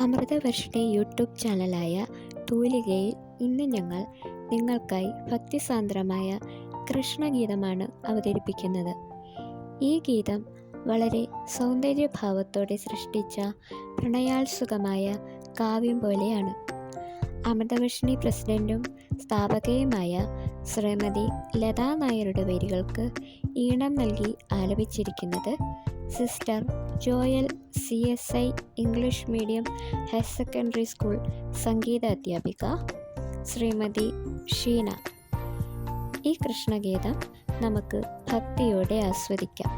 Amritavarshini YouTube ചാനലായ തൂലികയിൽ ഇന്ന് ഞങ്ങൾ നിങ്ങൾക്കായി ഭക്തിസാന്ദ്രമായ കൃഷ്ണഗീതമാണ് അവതരിപ്പിക്കുന്നത്. ഈ ഗീതം വളരെ സൗന്ദര്യഭാവത്തോടെ സൃഷ്ടിച്ച പ്രണയാത്സുകമായ കാവ്യം പോലെയാണ്. അമൃതവർഷിണി പ്രസിഡന്റും സ്ഥാപകയുമായ ശ്രീമതി ലതാ നായരുടെ വരികൾക്ക് ഈണം നൽകി ആലപിച്ചിരിക്കുന്നത് sister Joel CSI English medium higher secondary school സംഗീത അധ്യാപിക ശ്രീമതി ഷീന. ഈ കൃഷ്ണഗീതം നമുക്ക് ഭക്തിയോടെ ആസ്വദിക്കാം.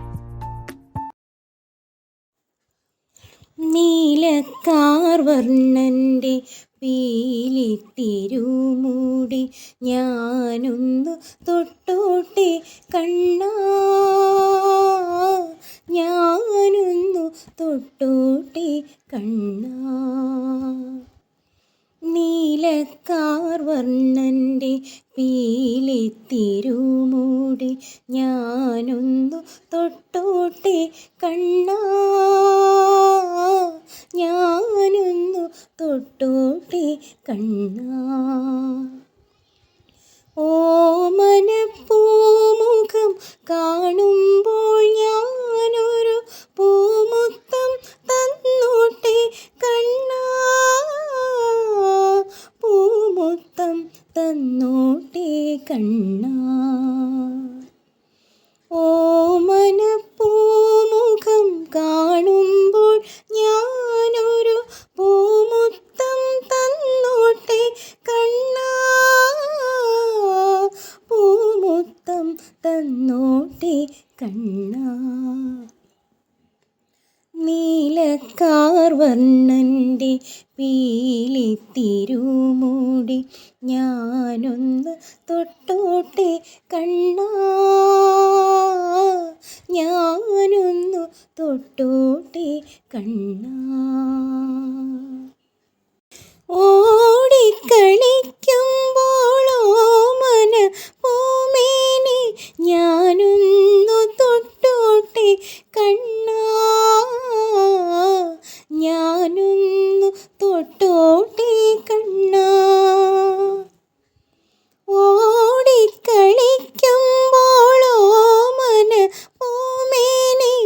നീലക്കാർ വർണ്ണൻ്റെ പീലിത്തിരുമൂടി ഞാനൊന്നു തൊട്ടോട്ടെ കണ്ണാ, ഞാനൊന്നു തൊട്ടോട്ടെ കണ്ണാ. നീലക്കാർ വർണ്ണൻ്റെ പീലിത്തിരുമൂടി ഞാനൊന്നു തൊട്ടോട്ടെ കണ്ണാ, ഞാനൊന്നു തൊട്ടോട്ടെ കണ്ണാ. ഓമനപ്പൂമുഖം കാണുമ്പോൾ ഞാനൊരു പൂമുത്തം തന്നോട്ടെ കണ്ണാ, പൂമുത്തം തന്നോട്ടെ കണ്ണാ. ഓമനപ്പൂമുഖം കാണുമ്പോൾ ഞാനൊരു പൂമുത്തം തന്നോട്ടെ കണ്ണാ, പൂമുത്തം തന്നോട്ടെ കണ്ണാ. നീലക്കാർ വർണ്ണൻ്റെ പീലിത്തിരുമൂടി ഞാനൊന്ന് തൊട്ടോട്ടെ കണ്ണാ, ഞാനൊന്നു തൊട്ടോട്ടെ കണ്ണാ. ഓടിക്കളിക്കുമ്പോളോ മന പൂമേനി ഞാനൊന്നു തൊട്ടോട്ടെ കണ്ണാ, ഞാനൊന്നു തൊട്ടോട്ടെ കണ്ണാ. ഓടിക്കളിക്കുമ്പോളോ മന പൂമേനി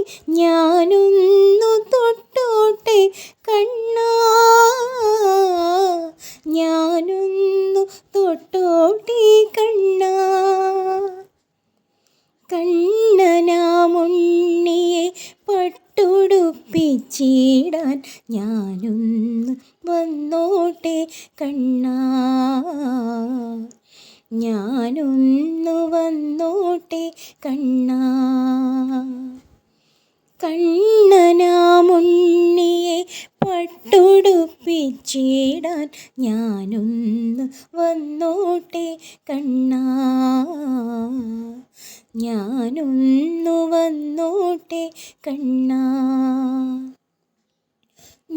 ഞാനൊന്നു തൊട്ടോട്ടെ കണ്ണാ, ഞാനൊന്നു തൊട്ടോട്ടെ കണ്ണാ. കണ്ണനാമുണ്ണിയെ പട്ടുടുപ്പിച്ചിടാൻ ഞാനൊന്ന് വന്നോട്ടെ കണ്ണാ, ഞാനൊന്നു വന്നോട്ടെ കണ്ണാ. കണ്ണനാമുണ്ണിയെ പട്ടുടുപ്പിച്ചിടാൻ ഞാനൊന്ന് വന്നോട്ടെ കണ്ണാ, ഞാനൊന്നു വന്നോട്ടെ കണ്ണാ.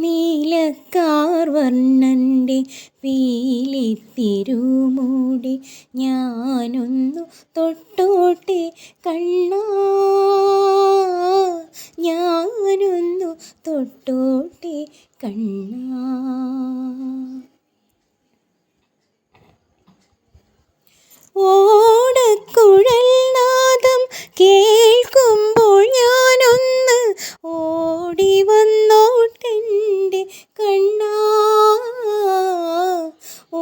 നീലക്കാർ വർണ്ണൻ്റെ പീലിത്തിരുമൂടി ഞാനൊന്നു തൊട്ടോട്ടെ കണ്ണാ, ഞാനൊന്നു തൊട്ടോട്ടെ കണ്ണാ. ഓടക്കുഴൽ നാദം കേൾക്കുമ്പോൾ ഞാനൊന്ന് ഓടി വന്നോട്ടെൻ്റെ കണ്ണാ,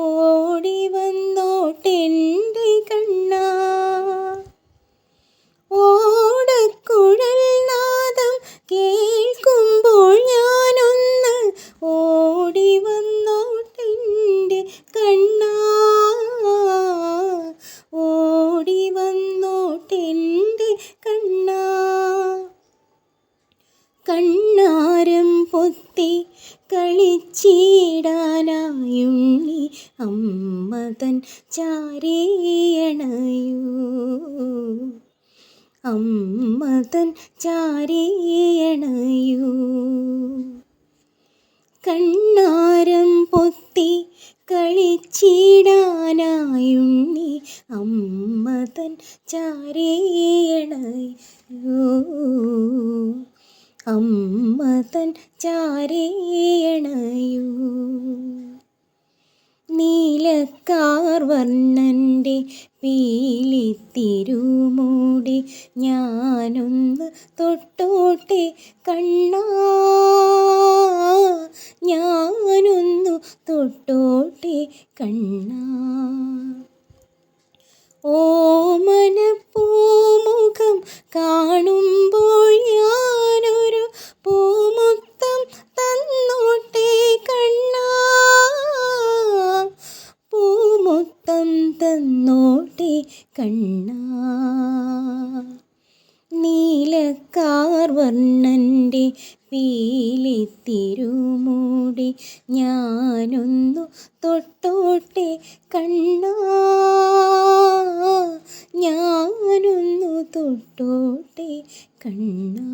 ഓടി വന്നോട്ടെൻ്റെ കണ്ണാ. ഓടക്കുഴൽ നാദം കേൾക്കുമ്പോൾ ഞാനൊന്ന് ഓടി വന്നോട്ടെൻ്റെ കണ്ണാ, ഓടി വന്നോട്ടെൻ്റെ കണ്ണാ. കണ്ണാരം പൊത്തി കളിച്ചിടാനായുണ്ണി അമ്മതൻ ചാരേയണയൂ, അമ്മതൻ ചാരേയണയൂ. കണ്ണാരം പൊത്തി കളിച്ചിടാനായുണ്ണി അമ്മതൻ ചാരേയണയൂ, അമ്മ തൻ ചാരേയണയൂ. നീലക്കാർവർണ്ണൻ്റെ പീലിത്തിരുമൂടി ഞാനൊന്ന് തൊട്ടോട്ടെ കണ്ണാ, ഞാനൊന്നു തൊട്ടോട്ടെ കണ്ണാ. ഓമനപ്പൂമുഖം കാണുമ്പോൾ ഞാനൊരു പൂമുത്തം തന്നോട്ടെ കണ്ണാ, പൂമുത്തം തന്നോട്ടെ കണ്ണാ. നീലക്കാർവർണ്ണൻ്റെ പീലിത്തിരുമൂടി ഞാനൊന്നു തൊട്ടോട്ടെ കണ്ണാ, ഞാനൊന്നു തൊട്ടോട്ടെ കണ്ണാ.